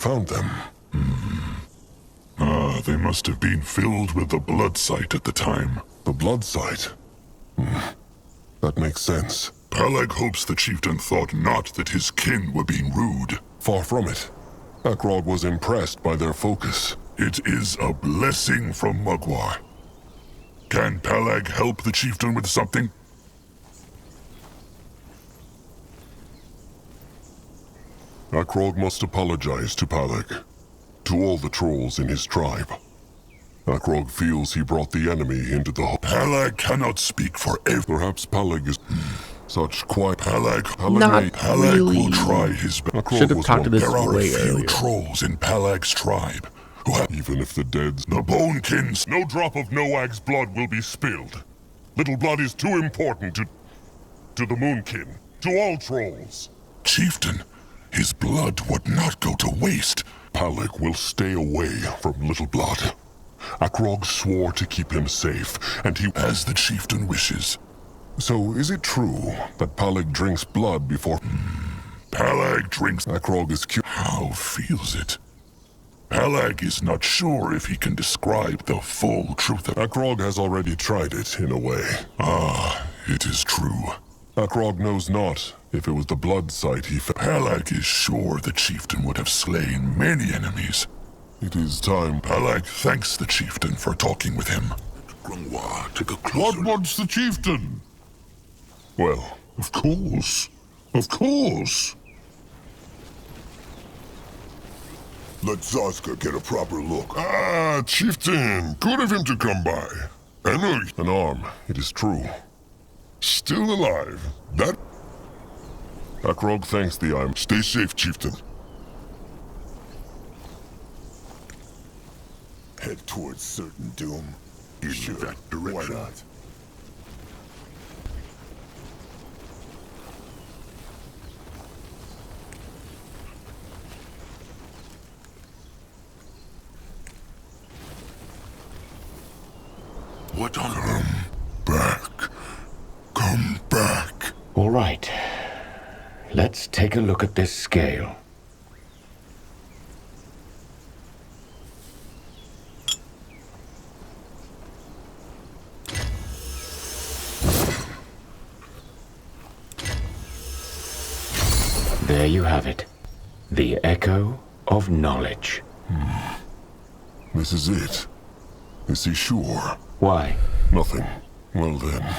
found them. They must have been filled with the blood sight at the time. The blood sight? That makes sense. Peleg hopes the chieftain thought not that his kin were being rude. Far from it. Akrog was impressed by their focus. It is a blessing from Mugwar. Can Peleg help the chieftain with something? Akrog must apologize to Peleg, to all the trolls in his tribe. Akrog feels he brought the enemy into the... Peleg cannot speak for every... Perhaps Peleg is... such quiet... Not Peleg really. will try his best. Should have talked to this There are a way few earlier. trolls in Peleg's tribe who have... Even if the dead's... The Bonekins... No drop of Noag's blood will be spilled. Little blood is too important to the Moonkin. To all trolls. Chieftain, his blood would not go to waste. Peleg will stay away from Little Blood. Akrog swore to keep him safe, and he... As the chieftain wishes. So, is it true that Peleg drinks blood before... Peleg drinks... Akrog is How feels it? Peleg is not sure if he can describe the full truth of... Akrog has already tried it, in a way. It is true. Akrog knows not if it was the blood sight he found. Peleg is sure the chieftain would have slain many enemies. It is time. Peleg thanks the chieftain for talking with him. Grungwa, take a closer... What wants the chieftain? Well, Of course. Of course. Let Zoska get a proper look. Chieftain, good of him to come by. I know an arm, it is true. still alive. That... Akrog thanks thee, Stay safe, Chieftain. Head towards certain doom. In that direction. Why not? What on... Come back. All right. Let's take a look at this scale. There you have it. The echo of knowledge. This is it. Is he sure? Why? Nothing. Well then,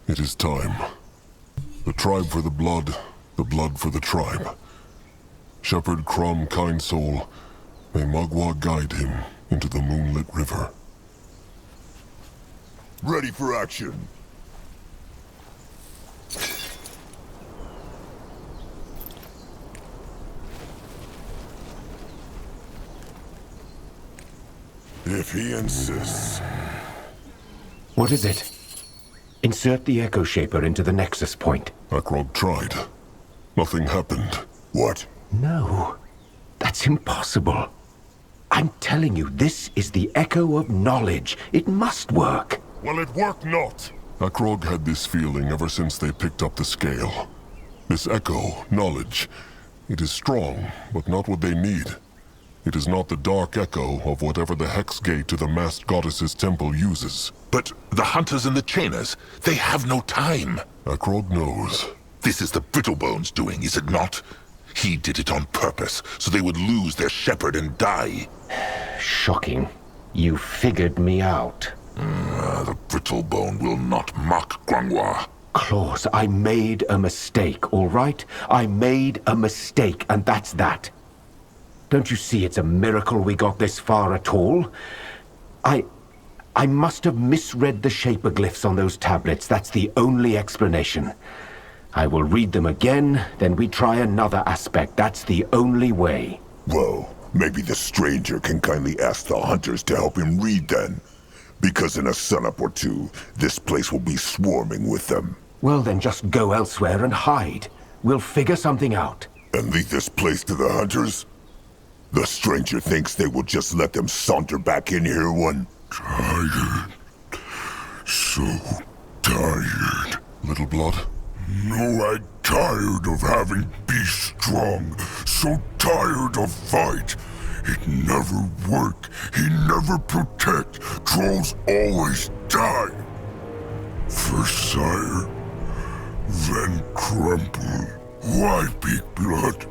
it is time. The tribe for the blood for the tribe. Shepherd Crumb, kind soul, may Mugwar guide him into the moonlit river. Ready for action. If he insists. What is it? Insert the echo shaper into the nexus point. Akrog tried. Nothing happened. What? No, that's impossible. I'm telling you, this is the echo of knowledge. It must work. Well, it worked not. Akrog had this feeling ever since they picked up the scale. This echo, knowledge, it is strong, but not what they need. It is not the dark echo of whatever the hex gate to the masked goddess's temple uses. But the hunters and the chainers, they have no time. Akrog knows. This is the Brittlebones doing, is it not? He did it on purpose, so they would lose their shepherd and die. Shocking. You figured me out. The Brittlebone will not mock Grungwa. Claus, I made a mistake, all right? I made a mistake, and that's that. Don't you see it's a miracle we got this far at all? I must have misread the shaperglyphs on those tablets. That's the only explanation. I will read them again, then we try another aspect. That's the only way. Well, maybe the stranger can kindly ask the hunters to help him read then. Because in a sunup or two, this place will be swarming with them. Well, then just go elsewhere and hide. We'll figure something out. And leave this place to the hunters? The stranger thinks they will just let them saunter back in here one. Tired. So tired. Little Blood? No, I'm tired of having be strong. So tired of fight. It never work. He never protect. Trolls always die. First Sire, then Crumple. Why Big Blood?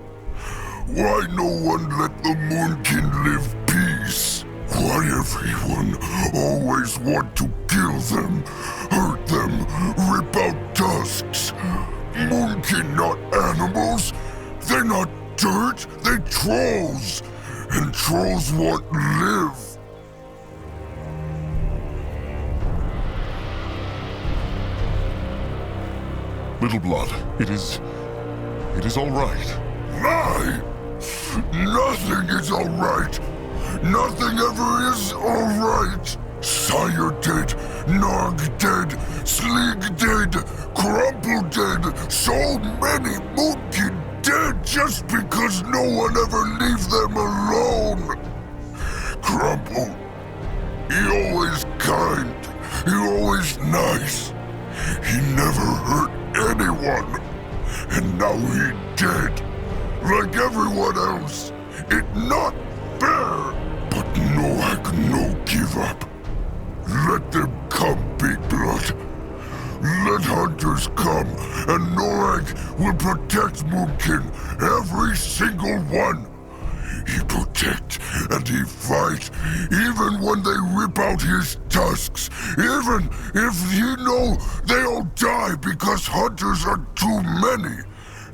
Why no one let the Moonkin live peace? Why everyone always want to kill them, hurt them, rip out tusks? Moonkin not animals. They're not dirt, they're trolls. And trolls want live. Little Blood, it is all right. Lie! Nothing is all right. Nothing ever is all right. Sire dead, Nog dead, Slig dead, Crumple dead, so many Moonkin dead just because no one ever leave them alone. Crumple, he always kind, he always nice. He never hurt anyone. And now he dead, like everyone else. It not fair. But Noak no give up. Let them come, Big Blood. Let hunters come, and Noak will protect Moonkin, every single one. He protect and he fight, even when they rip out his tusks, even if he know they'll die because hunters are too many.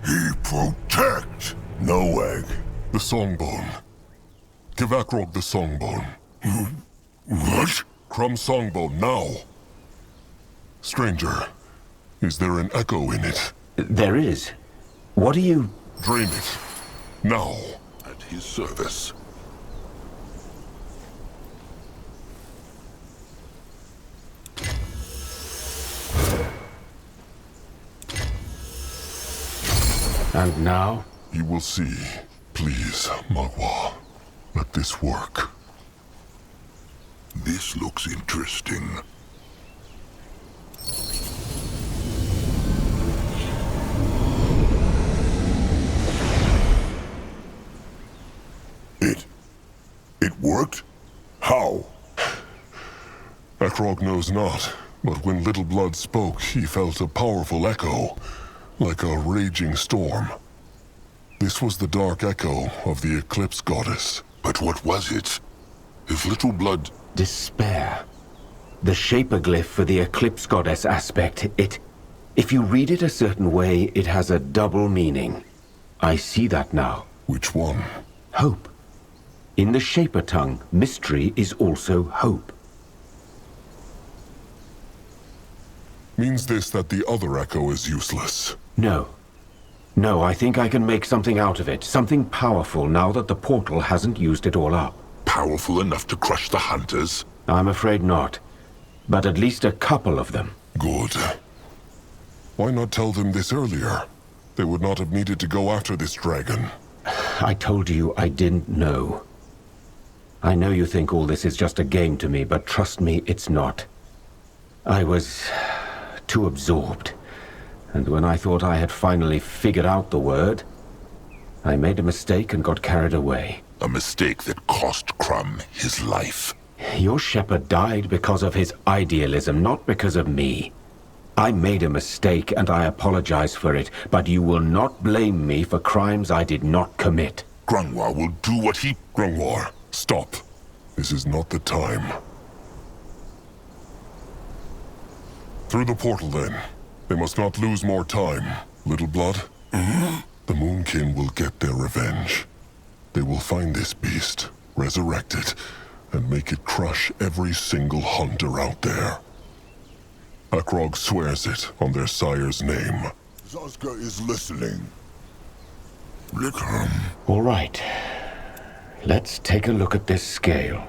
He protect. Noak. The Songbone. Give Akrog the Songbone. What? Crumb Songbone, now! Stranger, is there an echo in it? There is. What are you... Drain it. Now! At his service. And now? You will see. Please, Magua. Let this work. This looks interesting. It worked? How? Akrog knows not, but when Little Blood spoke, he felt a powerful echo, like a raging storm. This was the dark echo of the Eclipse Goddess. But what was it? If Little Blood... Despair. The shaperglyph for the Eclipse Goddess aspect, if you read it a certain way, it has a double meaning. I see that now. Which one? Hope. In the Shaper tongue, mystery is also hope. Means this that the other echo is useless? No. No, I think I can make something out of it. Something powerful now that the portal hasn't used it all up. Powerful enough to crush the hunters? I'm afraid not. But at least a couple of them. Good. Why not tell them this earlier? They would not have needed to go after this dragon. I told you I didn't know. I know you think all this is just a game to me, but trust me, it's not. I was too absorbed. And when I thought I had finally figured out the word, I made a mistake and got carried away. A mistake that cost Crumb his life. Your shepherd died because of his idealism, not because of me. I made a mistake and I apologize for it, but you will not blame me for crimes I did not commit. Grungwar will do what he... Grungwar, stop. This is not the time. Through the portal, then. They must not lose more time. Little Blood? The Moonkin will get their revenge. They will find this beast, resurrect it, and make it crush every single hunter out there. Akrog swears it on their sire's name. Zazka is listening. Let him. All right. Let's take a look at this scale.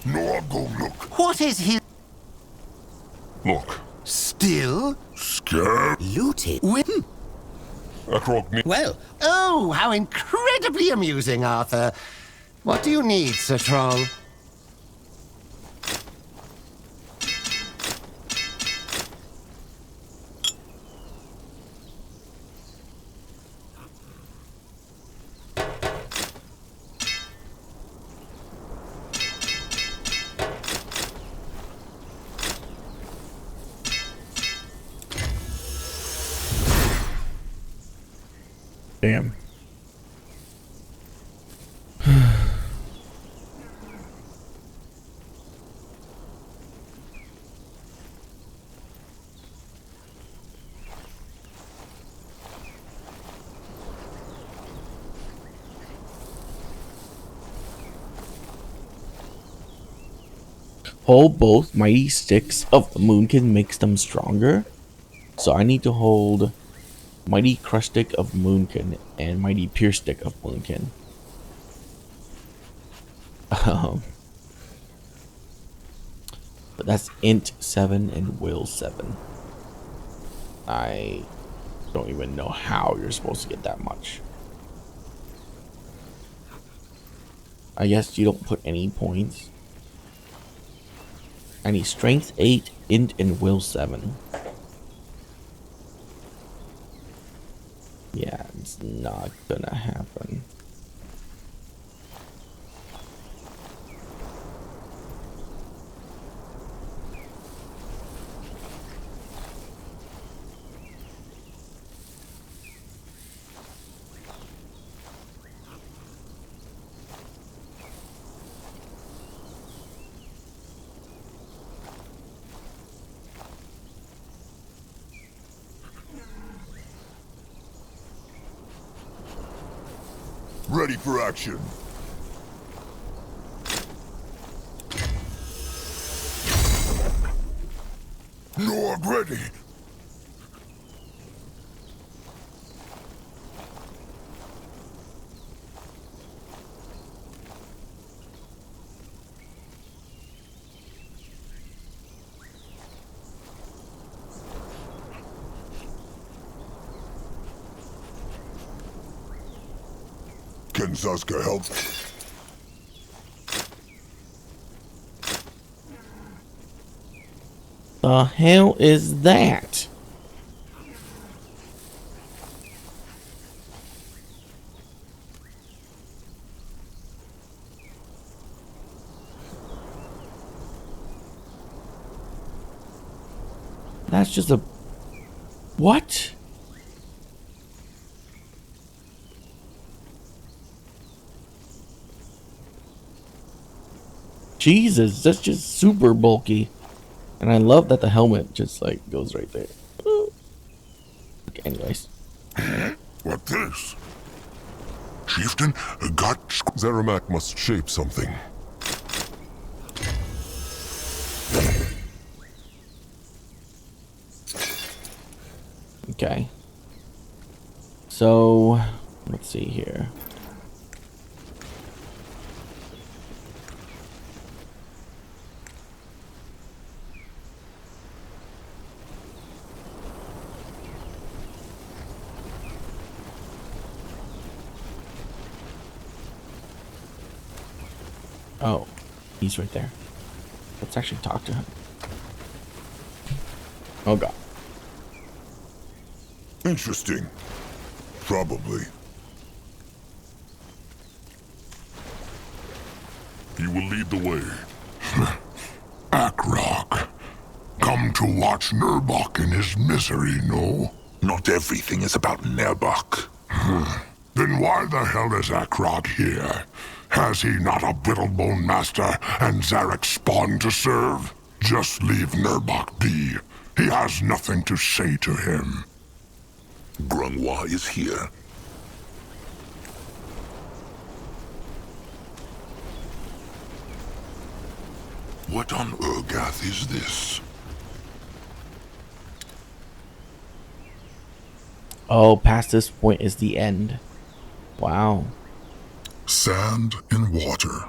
No, I'll go look. What is he? Look, Still Scared? looted? Whim? Akrog Well, oh, how incredibly amusing, Arthur. What do you need, Sir Troll? Damn. Hold both mighty sticks of the moonkin makes them stronger. So I need to hold mighty crush stick of moonkin and mighty pierce stick of moonkin. But that's int 7 and will 7. I don't even know how you're supposed to get that much. I guess you don't put any points. I need strength 8, int, and will 7. Yeah, it's not gonna happen. ready for action. Norg ready. Can Saska help? The hell is that? That's just a... What? Jesus, that's just super bulky. And I love that the helmet just like goes right there. Okay, anyways. What this? Chieftain, got... Zeramak must shape something. Okay. So, let's see here. Oh, he's right there. Let's actually talk to him. Oh god. Interesting. Probably. He will lead the way. Akrog. Come to watch Nerbok in his misery, no? Not everything is about Nerbok. Then why the hell is Akrog here? Has he not a Brittlebone master and Zarek spawn to serve? Just leave Nerbok be. He has nothing to say to him. Grungwa is here. What on Urgath is this? Oh, past this point is the end. Wow. Sand and water.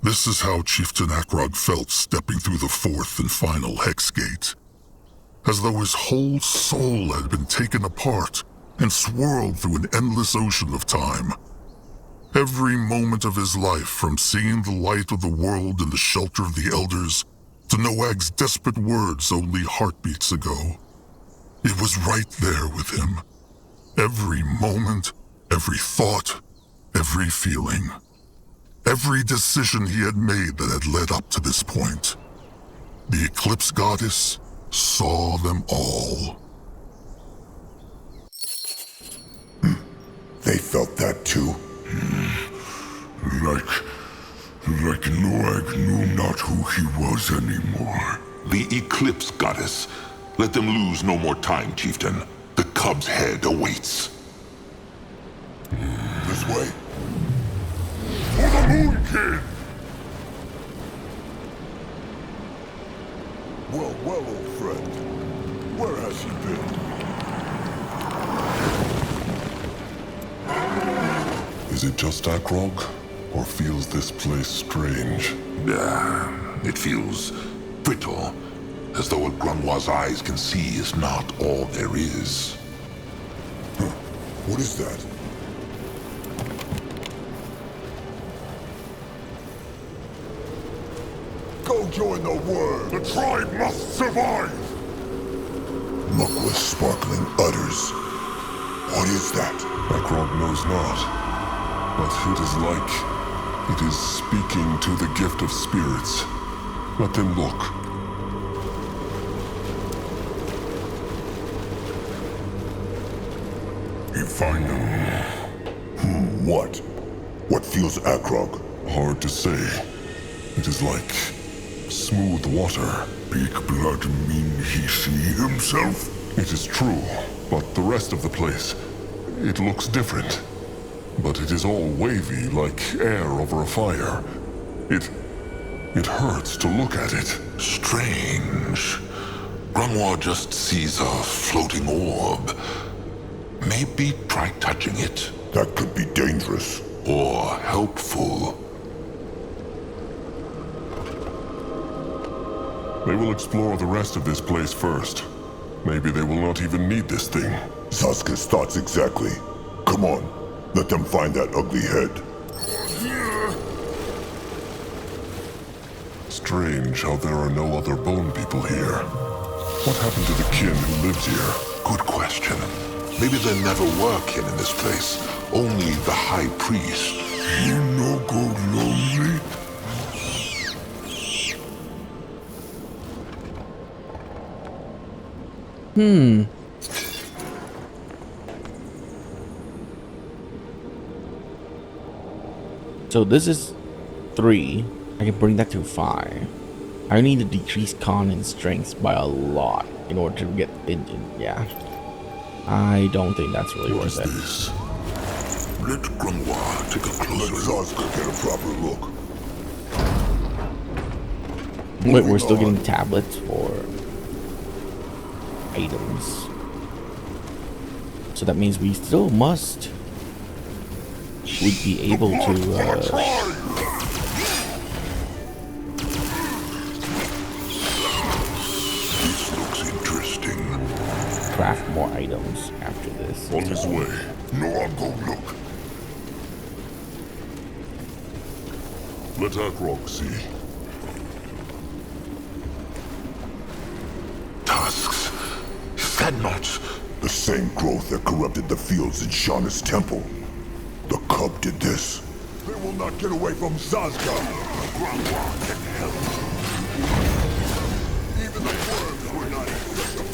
This is how Chieftain Akrog felt stepping through the fourth and final hex gate. As though his whole soul had been taken apart and swirled through an endless ocean of time. Every moment of his life, from seeing the light of the world in the shelter of the elders, to Noag's desperate words only heartbeats ago. It was right there with him. Every moment, every thought, every feeling. Every decision he had made that had led up to this point. The Eclipse Goddess saw them all. They felt that too. Like Noag knew not who he was anymore. The Eclipse Goddess. Let them lose no more time, Chieftain. The cub's head awaits. This way. For the Moon King! Well, old friend. Where has he been? Is it just Akrog? Or feels this place strange? It feels brittle, as though what Grunwa's eyes can see is not all there is. What is that? Go join the worm! The tribe must survive! Muck with sparkling udders. What is that? Akrog knows not. But it is like it is speaking to the gift of spirits. Let them look. You find them? What? What feels Akrog? Hard to say. It is like smooth water. Big blood mean he see himself? It is true, but the rest of the place, it looks different. But it is all wavy, like air over a fire. It hurts to look at it. Strange. Grunwa just sees a floating orb. Maybe try touching it. That could be dangerous. Or helpful. They will explore the rest of this place first. Maybe they will not even need this thing. Saska's thoughts exactly. Come on, let them find that ugly head. Strange how there are no other bone people here. What happened to the kin who lives here? Good question. Maybe there never were kin in this place. Only the High Priest. You no go lonely? So this is 3. I can bring that to 5. I need to decrease con and strength by a lot in order to get into. Yeah. I don't think that's really worth it. This. Let Grunwa take a Let closer look. Saska get a proper look. Wait, we're still getting tablets for items. So that means we still must. We'd be able to This looks interesting. craft more items after this. On his way. No one go look. Let Akrog see. Tusks. Is that not? The same growth that corrupted the fields in Shauna's temple. The cub did this. They will not get away from Saska. Grunwa can help. Even the worms were not accessible.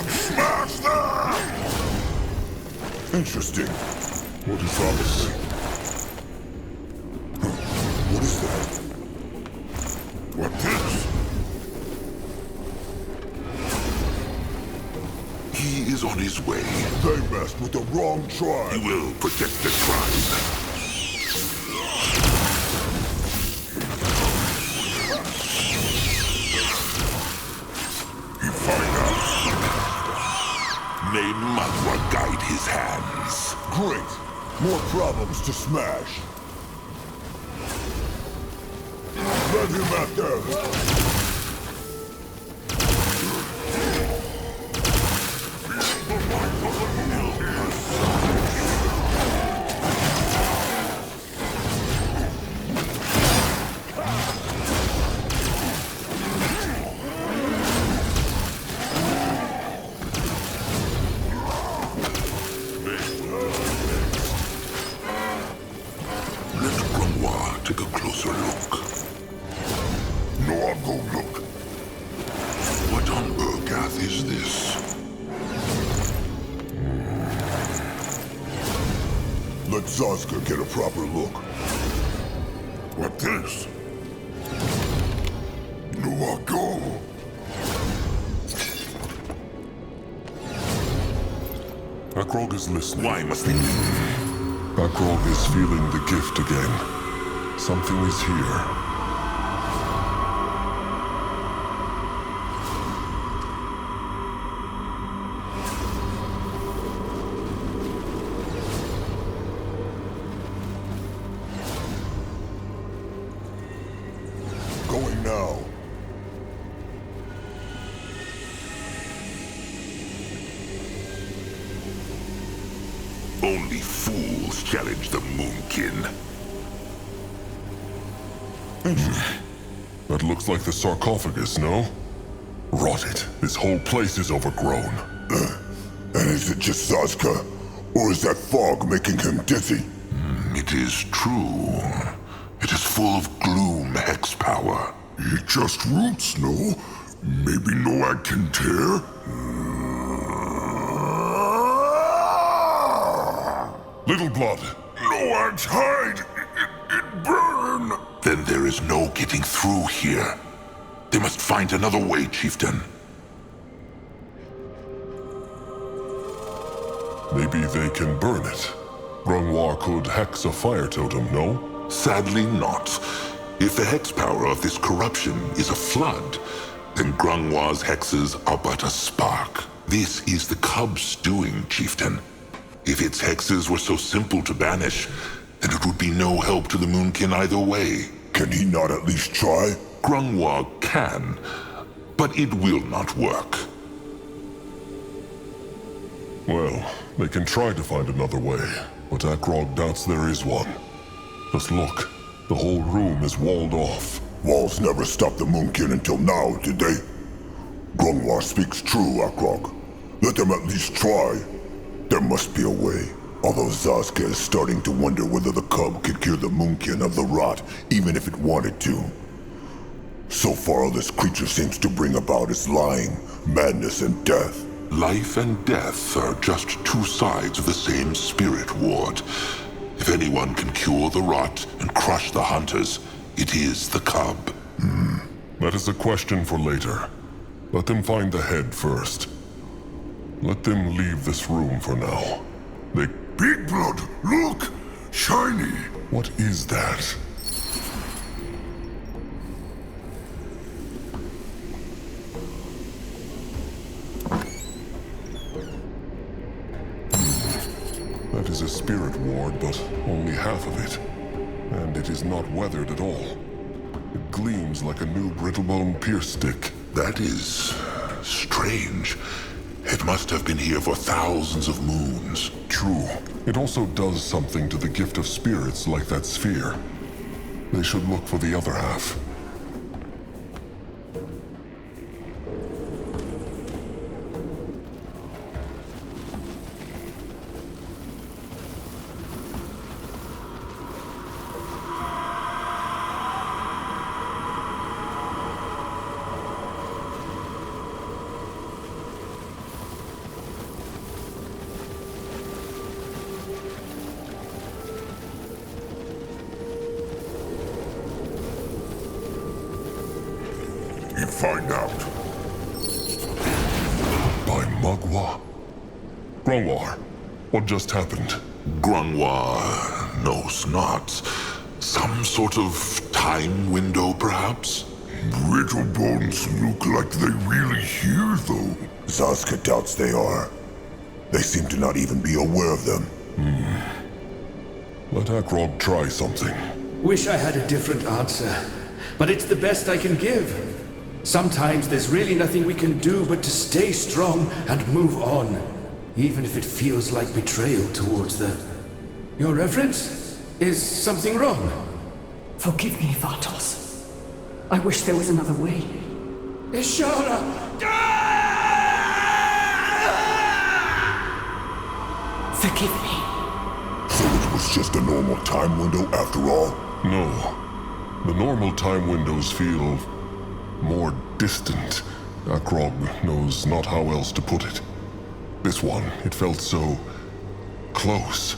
Smash them! Interesting. What is this? What is that? What this? He is on his way. They messed with the wrong He tribe. will protect the tribe. You find out. May Madra guide his hands. Great. More problems to smash. Let him at them. Take a closer look. No, I'll go look. What on Urgath is this? Let Zaska get a proper look. What this? No, I'll go. Akrog is listening. Why must they... Akrog is feeling the gift again. Something is here. Going now. Only fools challenge the Moonkin. That looks like the sarcophagus, no? Rot it. This whole place is overgrown. And is it just Zaska? Or is that fog making him dizzy? It is true. It is full of gloom hex power. It just roots, no? Maybe Noag can tear? Little blood. Noag's hide! It burn! Then there is no getting through here. They must find another way, Chieftain. Maybe they can burn it. Grungwar could hex a fire totem, no? Sadly not. If the hex power of this corruption is a flood, then Grungwar's hexes are but a spark. This is the cub's doing, Chieftain. If its hexes were so simple to banish, then it would be no help to the Moonkin either way. Can he not at least try? Grungwar can, but it will not work. Well, they can try to find another way, but Akrog doubts there is one. Just look. The whole room is walled off. Walls never stopped the Moonkin until now, did they? Grungwar speaks true, Akrog. Let them at least try. There must be a way. Although Zaska is starting to wonder whether the cub could cure the Moonkin of the rot, even if it wanted to. So far, all this creature seems to bring about is lying, madness, and death. Life and death are just two sides of the same spirit ward. If anyone can cure the rot and crush the hunters, it is the cub. That is a question for later. Let them find the head first. Let them leave this room for now. They... Big blood, look! Shiny! What is that? That is a spirit ward, but only half of it. And it is not weathered at all. It gleams like a new brittlebone pierce stick. That is strange. It must have been here for thousands of moons. True. It also does something to the gift of spirits like that sphere. They should look for the other half. You find out. By Mugwa? Grungwar, what just happened? Grungwar knows not. Some sort of time window, perhaps? Brittle bones look like they really hear, though. Zaska doubts they are. They seem to not even be aware of them. Let Akrog try something. Wish I had a different answer, but it's the best I can give. Sometimes there's really nothing we can do but to stay strong and move on. even if it feels like betrayal towards the... Your Reverence? Is something wrong? Forgive me, Vartos. I wish there was another way. Ishara! Forgive me. So it was just a normal time window after all? No. The normal time windows feel more distant. Akrog knows not how else to put it. This one, it felt so close,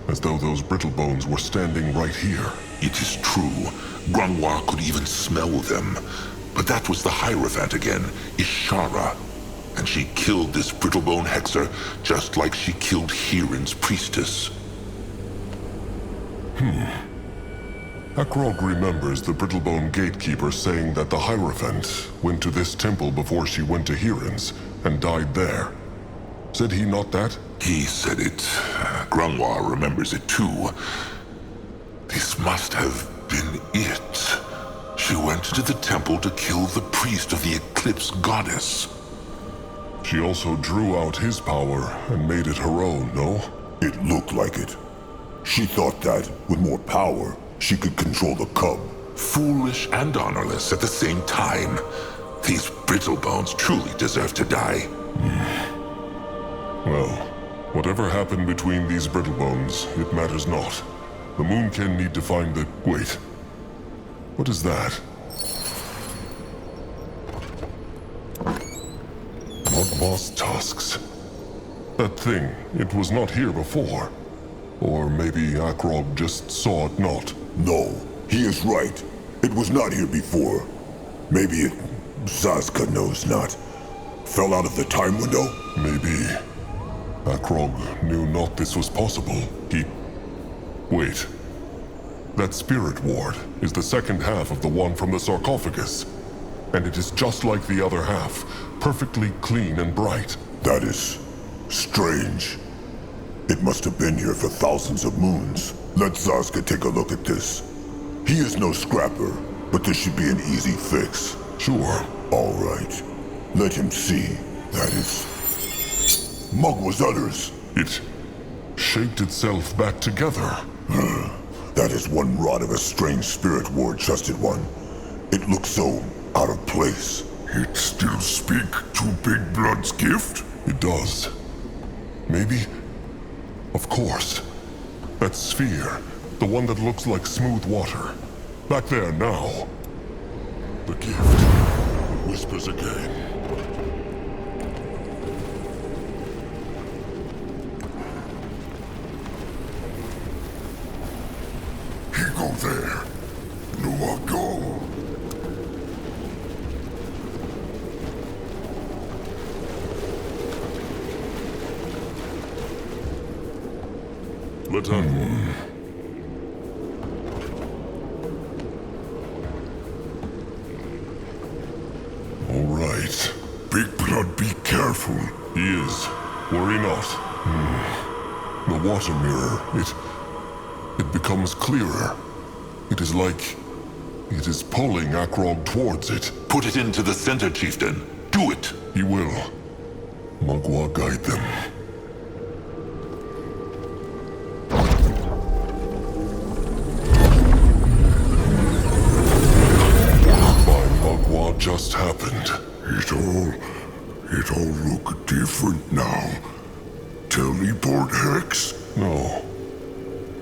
as though those brittle bones were standing right here. It is true. Grangwa could even smell them. But that was the Hierophant again, Ishara. And she killed this brittlebone hexer just like she killed Hiran's priestess. Akrog remembers the Brittlebone gatekeeper saying that the Hierophant went to this temple before she went to Hiran's and died there. Said he not that? He said it. Grangwa remembers it too. This must have been it. She went to the temple to kill the priest of the Eclipse Goddess. She also drew out his power and made it her own, no? It looked like it. She thought that, with more power, she could control the cub. Foolish and honorless at the same time. These brittlebones truly deserve to die. Well, whatever happened between these Brittlebones, it matters not. The Moonkin need to find the... Wait. What is that? Mugboss tusks. That thing, it was not here before. Or maybe Akrog just saw it not. No, he is right. It was not here before. Maybe it... Zazka knows not. Fell out of the time window? Maybe. Akrog knew not this was possible. He... Wait. That spirit ward is the second half of the one from the sarcophagus. And it is just like the other half, perfectly clean and bright. That is... strange. It must have been here for thousands of moons. Let Zazka take a look at this. He is no scrapper, but this should be an easy fix. Sure. All right. Let him see. That is... Mug was others. It shaped itself back together. That is one rod of a strange spirit ward, trusted one. It looks so out of place. It still speak to Big Blood's gift? It does. Maybe... Of course. That sphere. The one that looks like smooth water. Back there now. The gift. It whispers again. He go there. No, I go. Let up. All right. Big Blood, be careful. He is. Worry not. The water mirror, it becomes clearer. It is like... It is pulling Akrog towards it. Put it into the center, Chieftain. Do it! He will. Magua guide them. By Magua just happened. It all look different now. Teleport hex? No.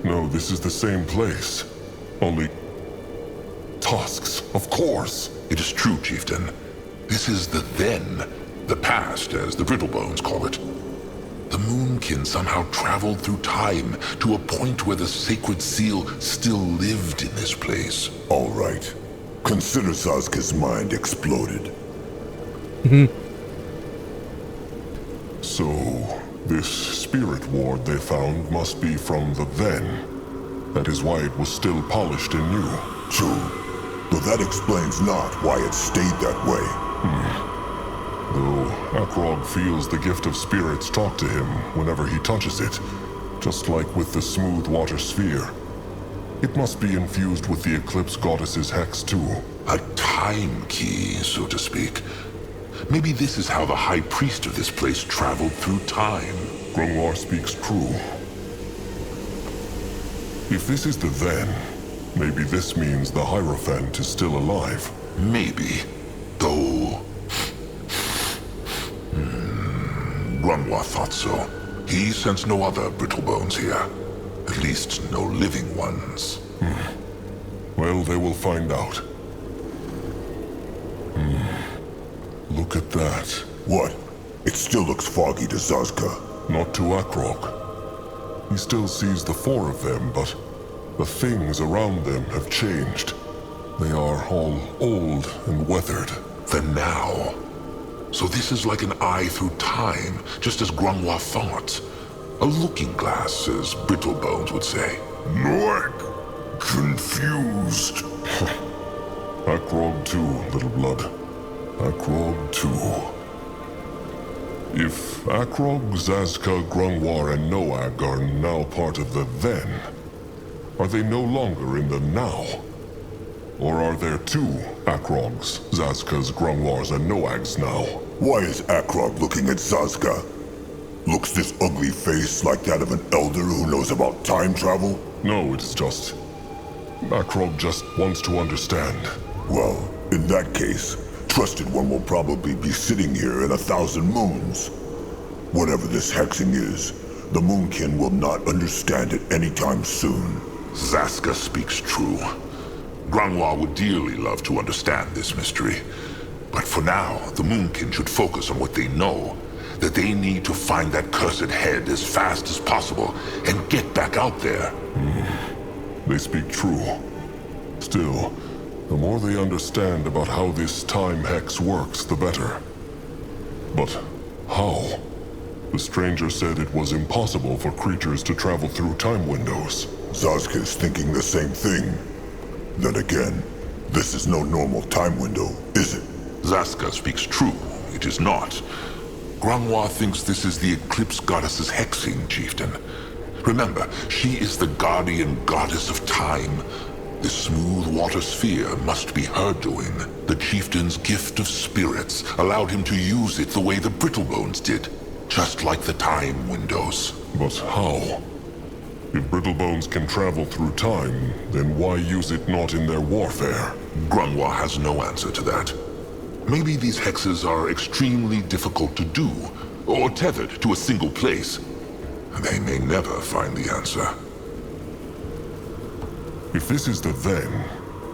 No, this is the same place. Only... tusks, of course. It is true, Chieftain. This is the then, the past, as the Brittlebones call it. The Moonkin somehow traveled through time to a point where the sacred seal still lived in this place. All right. Consider Sasuke's mind exploded. So, this spirit ward they found must be from the then. That is why it was still polished and new. True. But that explains not why it stayed that way. Though Akrog feels the gift of spirits talk to him whenever he touches it, just like with the smooth water sphere. It must be infused with the Eclipse Goddess's hex too. A time key, so to speak. Maybe this is how the High Priest of this place traveled through time. Grungwar speaks true. If this is the then, maybe this means the Hierophant is still alive. Maybe. Though... Grungwar thought so. He sensed no other brittle bones here. At least no living ones. Well, they will find out. Look at that. What? It still looks foggy to Zazka. Not to Akrog. He still sees the four of them, but the things around them have changed. They are all old and weathered. The now. So this is like an eye through time, just as Grungwar thought. A looking glass, as Brittlebones would say. Noak! Confused. Akrog too, Little Blood. Akrog too. If Akrog, Zazka, Grungwar, and Noag are now part of the then, are they no longer in the now? Or are there two Akrogs, Zazkas, Grungwars, and Noags now? Why is Akrog looking at Zazka? Looks this ugly face like that of an elder who knows about time travel? No, it's just... Akrog just wants to understand. Well, in that case, Trusted One will probably be sitting here in 1,000 moons. Whatever this hexing is, the Moonkin will not understand it anytime soon. Zazka speaks true. Grungwar would dearly love to understand this mystery. But for now, the Moonkin should focus on what they know. That they need to find that cursed head as fast as possible and get back out there. They speak true. Still, the more they understand about how this time hex works, the better. But how? The stranger said it was impossible for creatures to travel through time windows. Zazka's thinking the same thing. Then again, this is no normal time window, is it? Zazka speaks true. It is not. Grungwar thinks this is the Eclipse Goddess's hexing, Chieftain. Remember, she is the guardian goddess of time. The smooth water sphere must be her doing. The Chieftain's gift of spirits allowed him to use it the way the Brittlebones did. Just like the time windows. But how? If Brittlebones can travel through time, then why use it not in their warfare? Grungwar has no answer to that. Maybe these hexes are extremely difficult to do, or tethered to a single place. They may never find the answer. If this is the then,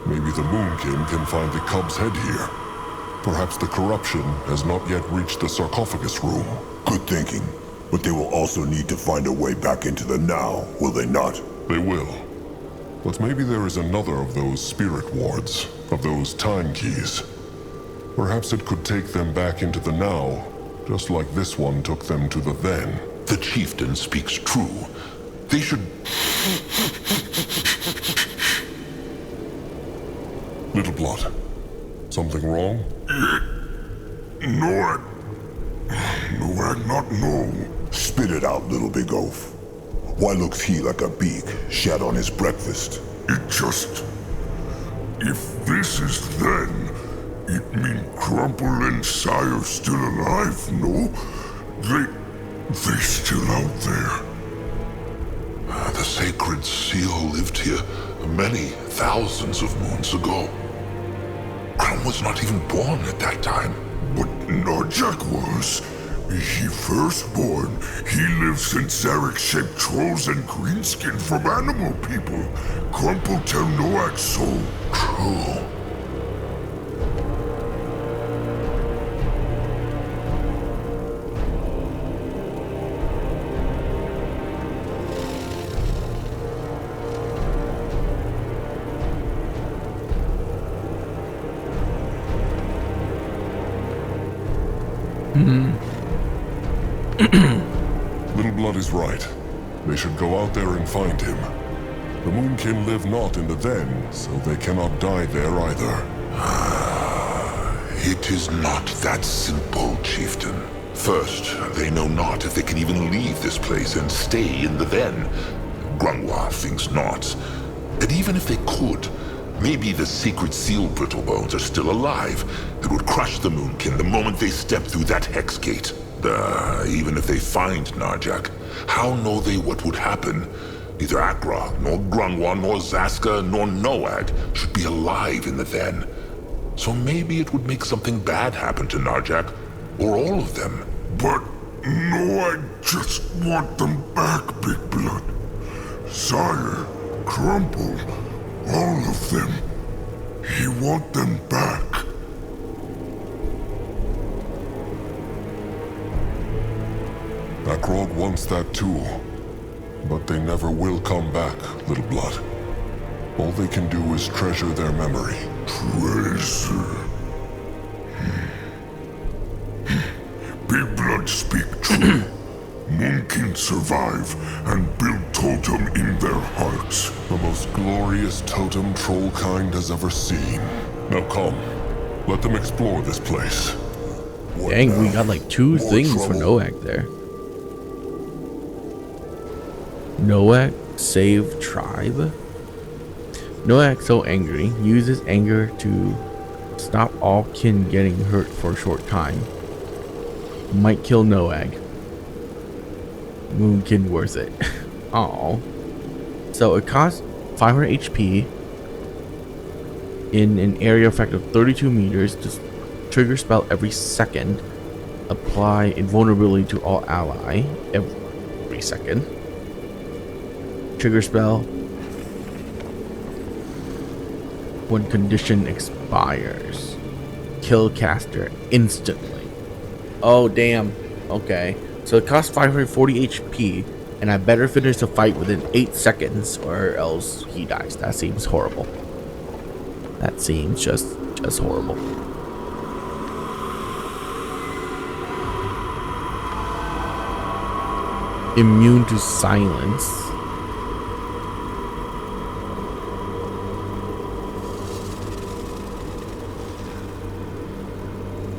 maybe the Moonkin can find the cub's head here. Perhaps the corruption has not yet reached the sarcophagus room. Good thinking. But they will also need to find a way back into the now, will they not? They will. But maybe there is another of those spirit wards, of those time keys. Perhaps it could take them back into the now, just like this one took them to the then. The Chieftain speaks true. They should... Little Blood, something wrong? Noak. Noak not know. Spit it out, little big oaf. Why looks he like a beak shat on his breakfast? It just... If this is then, it mean Crumple and Sire still alive, no? They still out there. The sacred seal lived here many thousands of moons ago. Crumb was not even born at that time. But Narjak was. He firstborn. He lives since Zarek shaped trolls and greenskin from animal people. Crumple tell Noak so. True. Little Blood is right. They should go out there and find him. The Moonkin live not in the then, so they cannot die there either. It is not that simple, Chieftain. First, they know not if they can even leave this place and stay in the then. Grungwar thinks not. And even if they could, Maybe the secret seal brittlebones are still alive and would crush the Moonkin the moment they step through that hex gate. Even if they find Narjak, how know they what would happen? Neither Akra, nor Grungwa, nor Zaska, nor Noag should be alive in the then. So maybe it would make something bad happen to Narjak, or all of them. But no, I just want them back, Big Blood. Sire, Crumple, all of them. He want them back. Akrog wants that too. But they never will come back, Little Blood. All they can do is treasure their memory. Treasure. Big Blood speak true. Moonkin survive and build totem in their hearts. The most glorious totem Trollkind has ever seen. Now come, let them explore this place. Dang, we got like 2 things for Noak there. Noak save tribe. Noak so angry, uses anger to stop all kin getting hurt for a short time. Might kill Noag. Moonkin worth it. Oh. So it costs 500 HP in an area effect of 32 meters to trigger spell every second. Apply invulnerability to all ally every second. Trigger spell when condition expires. Kill caster instantly. Oh damn. Okay. So it costs 540 HP, and I better finish the fight within 8 seconds, or else he dies. That seems horrible. That seems just horrible. Immune to silence.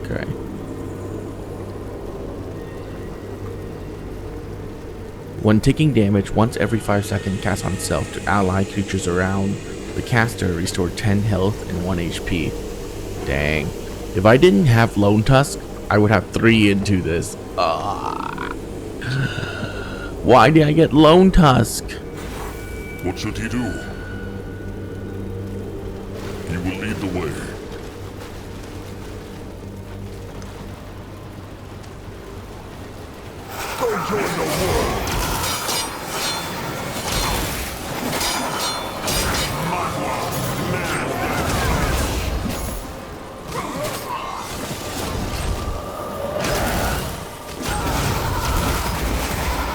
Okay. When taking damage once every 5 seconds, cast on self to ally creatures around the caster, restore 10 health and 1 HP. Dang. If I didn't have Lone Tusk, I would have 3 into this. Why did I get Lone Tusk? What should he do? He will lead the way. Go join the war.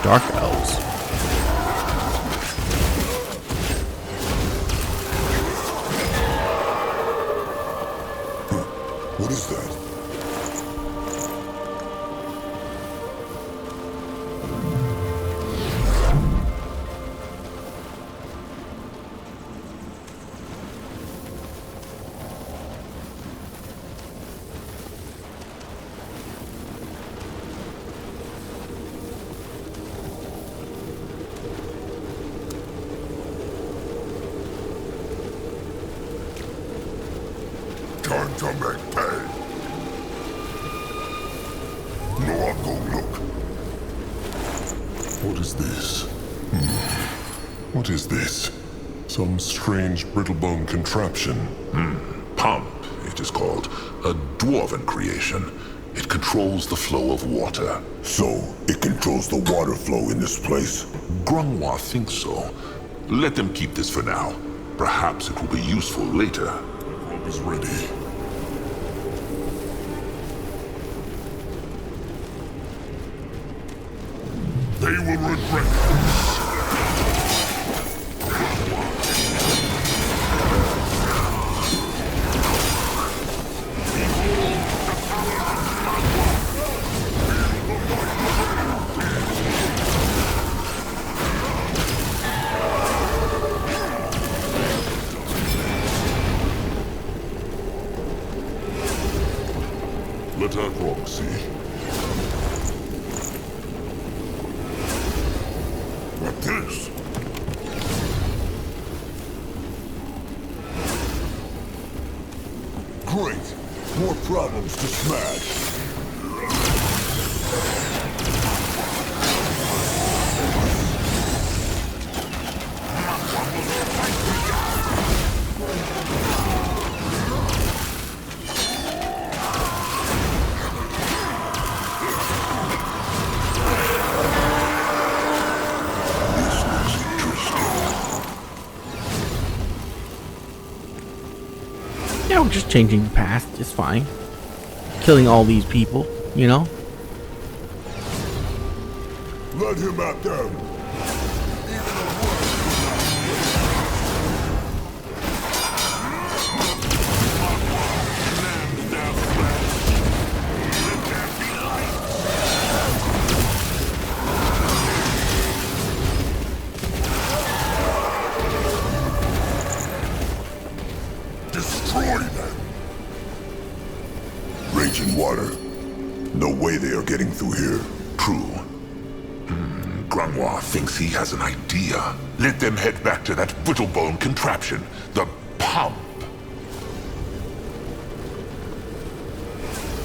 Dark Elves. What is that? Time to make pay. No, I'll go look. What is this? What is this? Some strange brittlebone contraption. Pump, it is called. A dwarven creation. It controls the flow of water. So, it controls the water flow in this place? Grungwa thinks so. Let them keep this for now. Perhaps it will be useful later. Rob is ready. They will regret this. Let Akrog see. What problems to smash. Yeah, we're just changing the past. It's fine. Killing all these people, you know? Let him at them. Destroy them! Raging water. No way they are getting through here. True. Granois thinks he has an idea. Let them head back to that brittlebone contraption, the pump.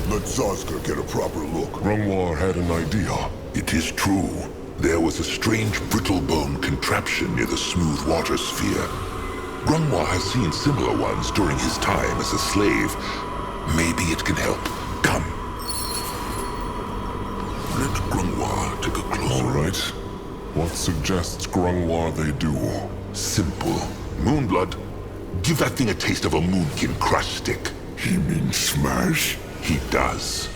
Let Zazka get a proper look. Grungwar had an idea. It is true. There was a strange brittlebone contraption near the smooth water sphere. Grungwa has seen similar ones during his time as a slave. Maybe it can help. Come. Let Grungwa take a closer All right. What suggests Grungwar they do? Simple. Moonblood, give that thing a taste of a moonkin crush stick. He means smash? He does.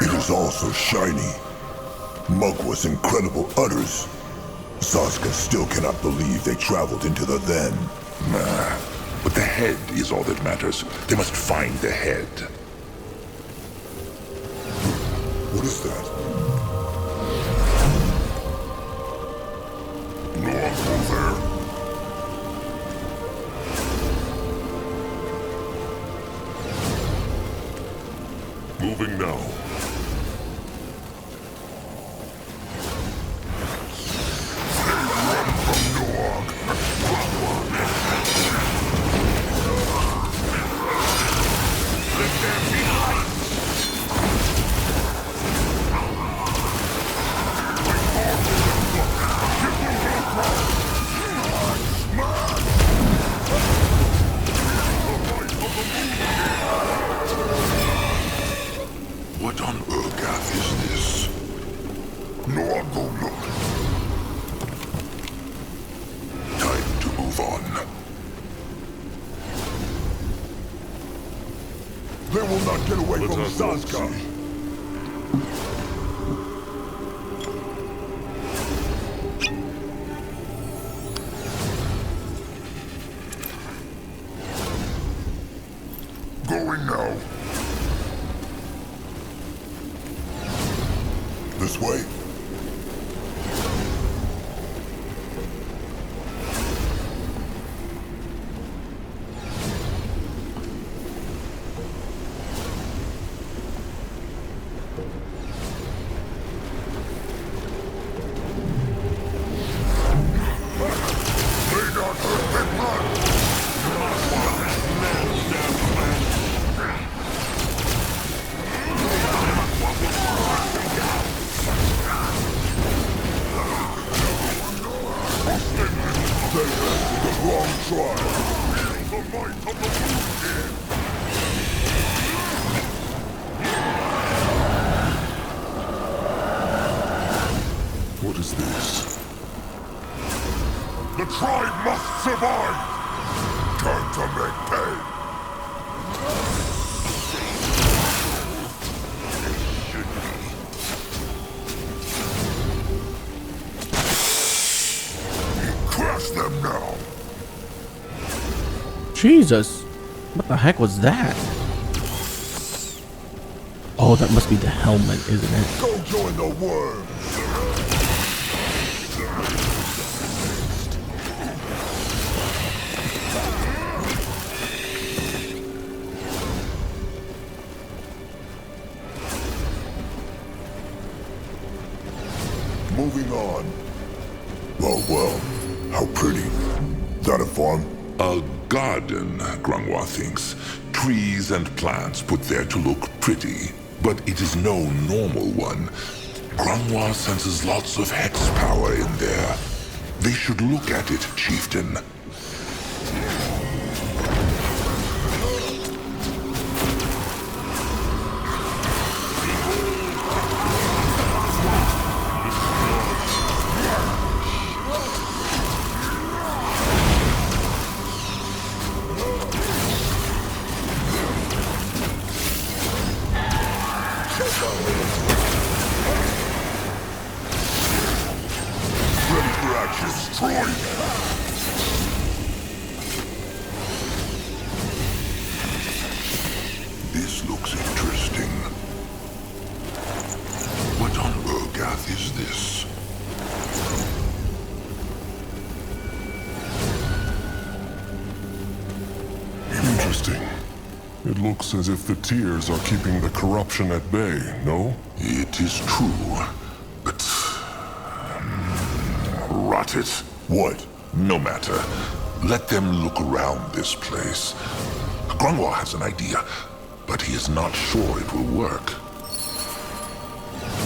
It is all so shiny. Mugwa's incredible udders. Zazka still cannot believe they traveled into the then. Nah. But the head is all that matters. They must find the head. What is that? No uncle there. Moving now. What on Urgath is this? No, I'll go look. Time to move on. They will not get away from us all Zazka. see. Going now. This way? What is this? The tribe must survive! Time to make pay. Crush them now. Jesus. What the heck was that? Oh, that must be the helmet, isn't it? Go join the worms! Moving on. Well, how pretty. That a farm? A garden, Grangwa thinks. Trees and plants put there to look pretty. But it is no normal one. Grangwa senses lots of hex power in there. They should look at it, Chieftain. This looks interesting. What on Urgath is this? Interesting. It looks as if the tears are keeping the corruption at bay, no? It is true, but... rot it. What? No matter. Let them look around this place. Grangwa has an idea, but he is not sure it will work.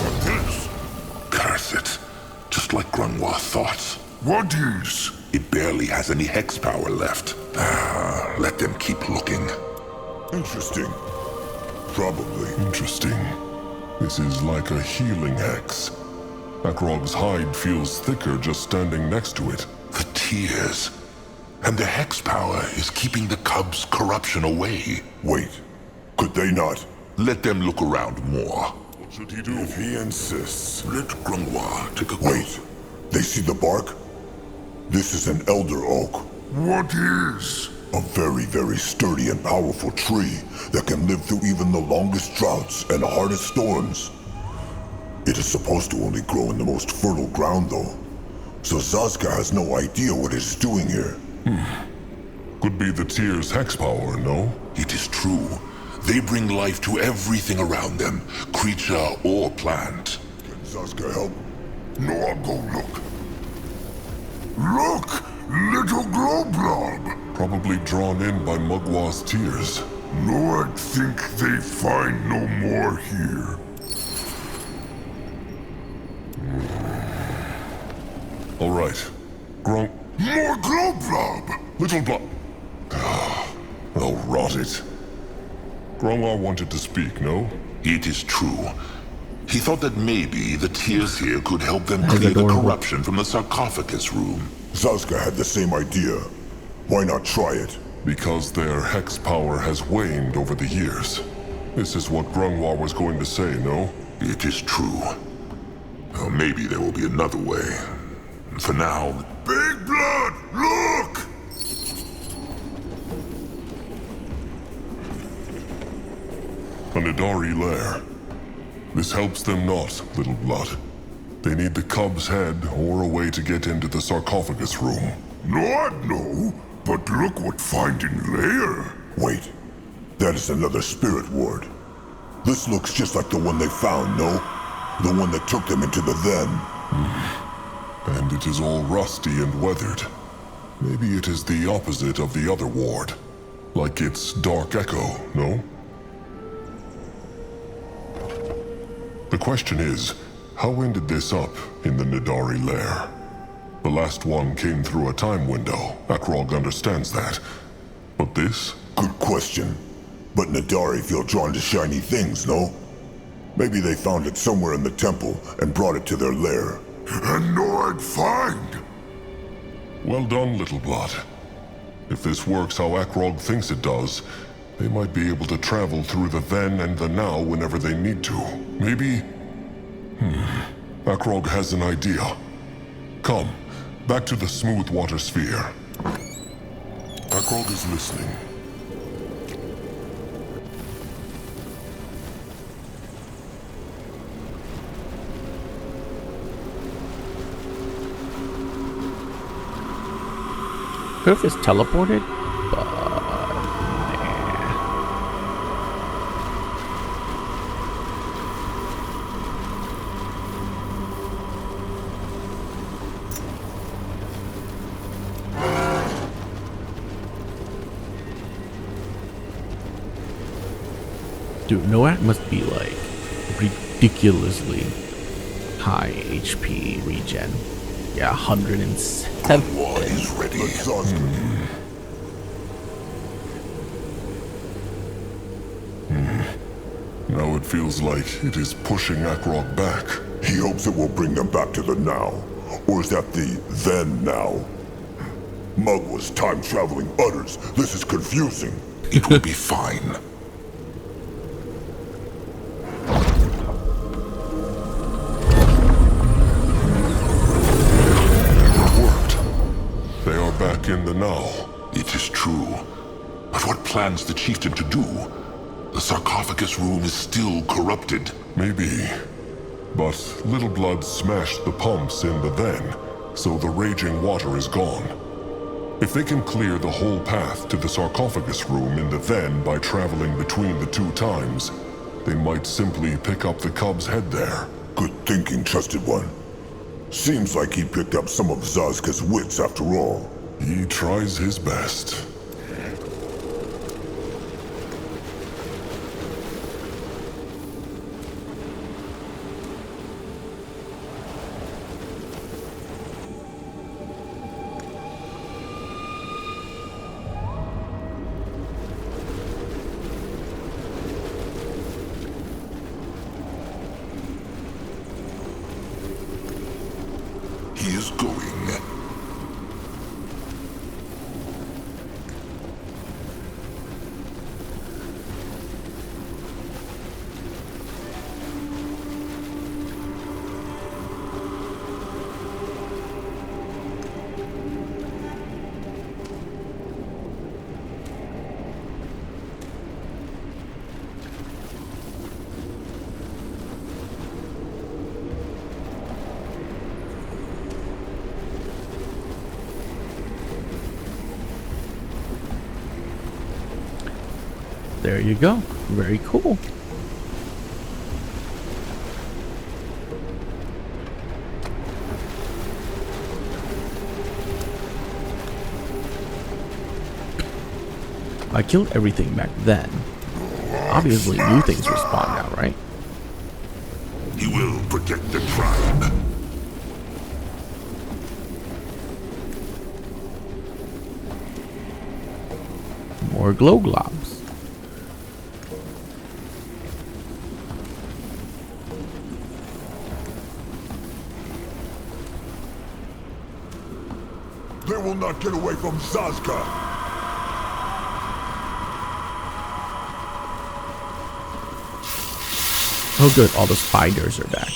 What this? Curse it. Just like Grangwa thought. What is? It barely has any hex power left. Let them keep looking. Interesting. Probably. Interesting. This is like a healing hex. Akrog's hide feels thicker just standing next to it. The tears. And the hex power is keeping the cub's corruption away. Wait. Could they not? Let them look around more. What should he do? If he insists. Let Grangwa take a Wait. They see the bark? This is an elder oak. What is? A very, very sturdy and powerful tree that can live through even the longest droughts and hardest storms. It is supposed to only grow in the most fertile ground, though. So Zazka has no idea what it is doing here. Could be the tear's hex power, no? It is true. They bring life to everything around them, creature or plant. Can Zazka help? No, I'll go look. Look! Little glow blob! Probably drawn in by Mugwa's tears. No, I think they find no more here. All right. Grunk. More glow blob! Little blob. Oh, rot it. Grongwar wanted to speak, no? It is true. He thought that maybe the tears here could help them That's clear the adorable. corruption from the sarcophagus room. Zazka had the same idea. Why not try it? Because their hex power has waned over the years. This is what Grungwar was going to say, no? It is true. Well, maybe there will be another way. For now... Big blood! Look! A Nidari lair. This helps them not, Little Blood. They need the cub's head or a way to get into the sarcophagus room. Not no, but look what finding lair. Wait, that is another spirit ward. This looks just like the one they found, no? The one that took them into the den. And it is all rusty and weathered. Maybe it is the opposite of the other ward. Like its dark echo, no? The question is, how ended this up in the Nidari lair? The last one came through a time window. Akrog understands that. But this? Good question. But Nidari feel drawn to shiny things, no? Maybe they found it somewhere in the temple and brought it to their lair. And no I'd find! Well done, Little Blood. If this works how Akrog thinks it does, they might be able to travel through the then and the now whenever they need to. Maybe... Akrog has an idea. Come, back to the smooth water sphere. Akrog is listening. Could have just teleported, but nah. Dude, Noak must be like ridiculously high HP regen. Yeah, 107. Grungwa is ready. Now it feels like it is pushing Akrog back. He hopes it will bring them back to the now. Or is that the then now? Mug was time-traveling utters. This is confusing. It will be fine. They are back in the now. It is true. But what plans the chieftain to do? The sarcophagus room is still corrupted. Maybe. But Little Blood smashed the pumps in the then, so the raging water is gone. If they can clear the whole path to the sarcophagus room in the then by traveling between the two times, they might simply pick up the cub's head there. Good thinking, trusted one. Seems like he picked up some of Zazka's wits after all. He tries his best. He is going. There you go. Very cool. I killed everything back then. Obviously, new things respawn now, right? He will protect the tribe. More glow globs. They will not get away from Zazka! Oh good, all the spiders are back.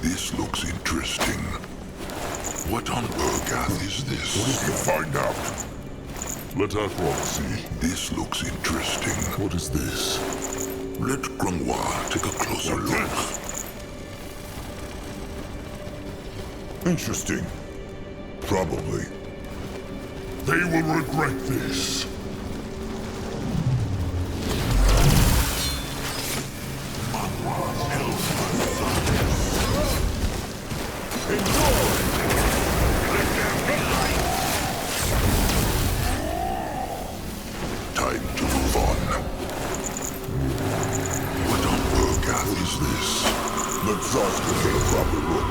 This looks interesting. What on Urgath is this? What if you find out? Let Akrog see. This looks interesting. What is this? Let Grungwa take a closer look. Interesting. Probably. They will regret this. Time to move on. What on Urgath is this? Let Zazka get a proper look.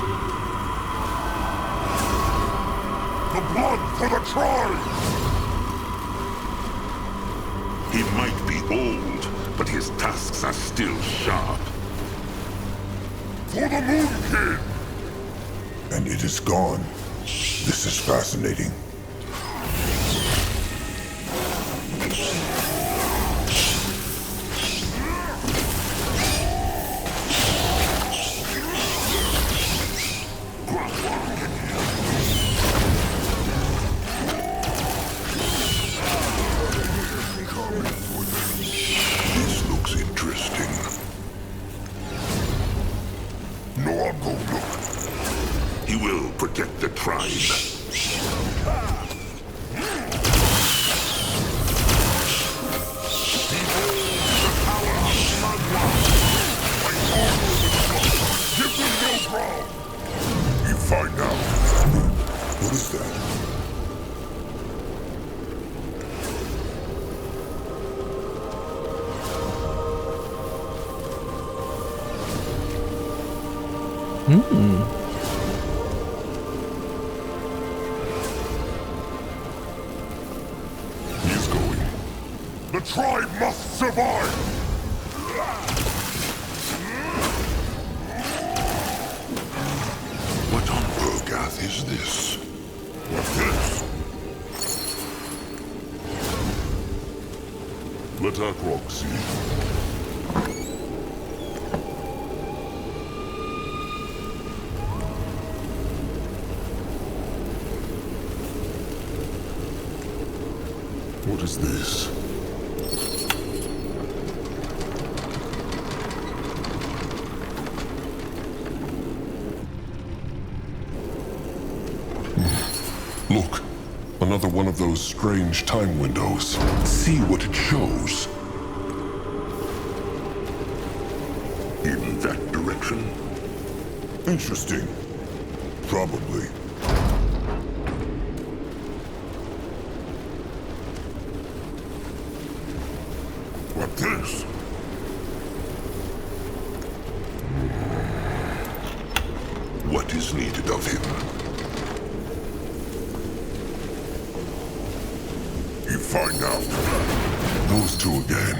The blood for the tribe! He might be old, but his tusks are still sharp. For the Moon King! And it is gone. This is fascinating. He will protect the tribe. Give them no ground! You find out. What is that? He's going. The tribe must survive! What on Urgath is this? What's this? Let Akrog see. What is this? Look, another one of those strange time windows. See what it shows. In that direction? Interesting. Probably. What this? What is needed of him? You find out. Those two again.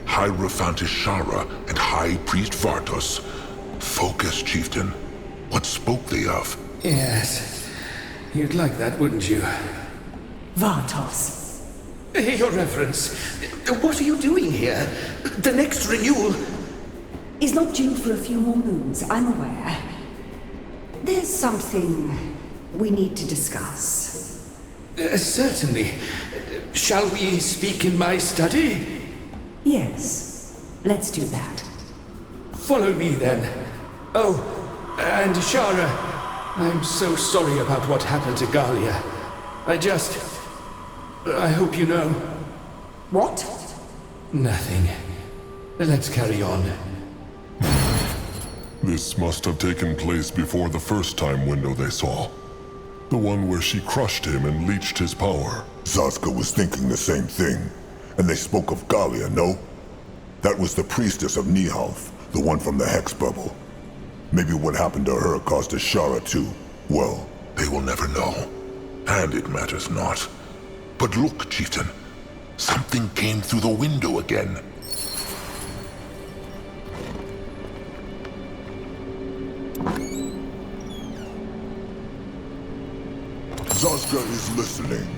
Hierophant Ishara and High Priest Vartos. Focus, Chieftain. What spoke they of? Yes. You'd like that, wouldn't you? Vartos. Your Reverence, what are you doing here? The next renewal... Is not due for a few more moons, I'm aware. There's something we need to discuss. Certainly. Shall we speak in my study? Yes, let's do that. Follow me then. Oh, and Ishara, I'm so sorry about what happened to Galia. I hope you know. What? Nothing. Let's carry on. This must have taken place before the first time window they saw. The one where she crushed him and leached his power. Zazka was thinking the same thing. And they spoke of Galia, no? That was the priestess of Nihalf, the one from the Hex Bubble. Maybe what happened to her caused Ishara too. Well, They will never know. And it matters not. But look, Chieftain. Something came through the window again. Zazka is listening.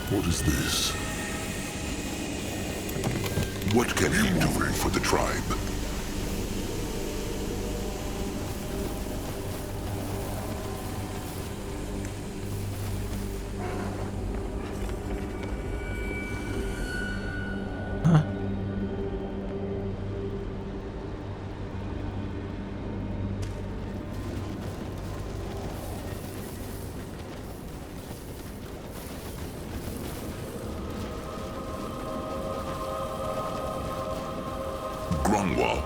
What is this? What can he do for the tribe?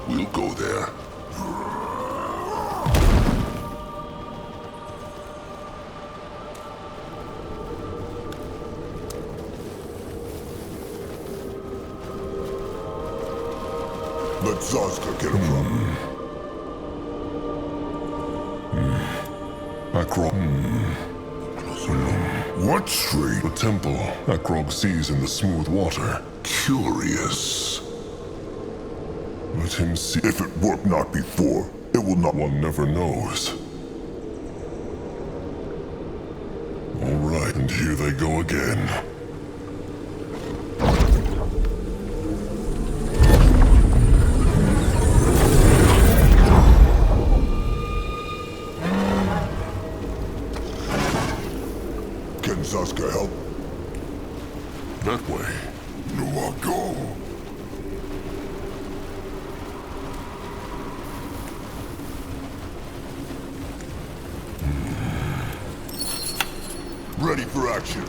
We'll go there. Let Zazka get him from. Acro. Closer look. What strange? The temple Akrog sees in the smooth water. Curious. Let him see. If it worked not before, it will not. One never knows. All right, and here they go again. Can Saska help? That way. No, I'll go. Ready for action.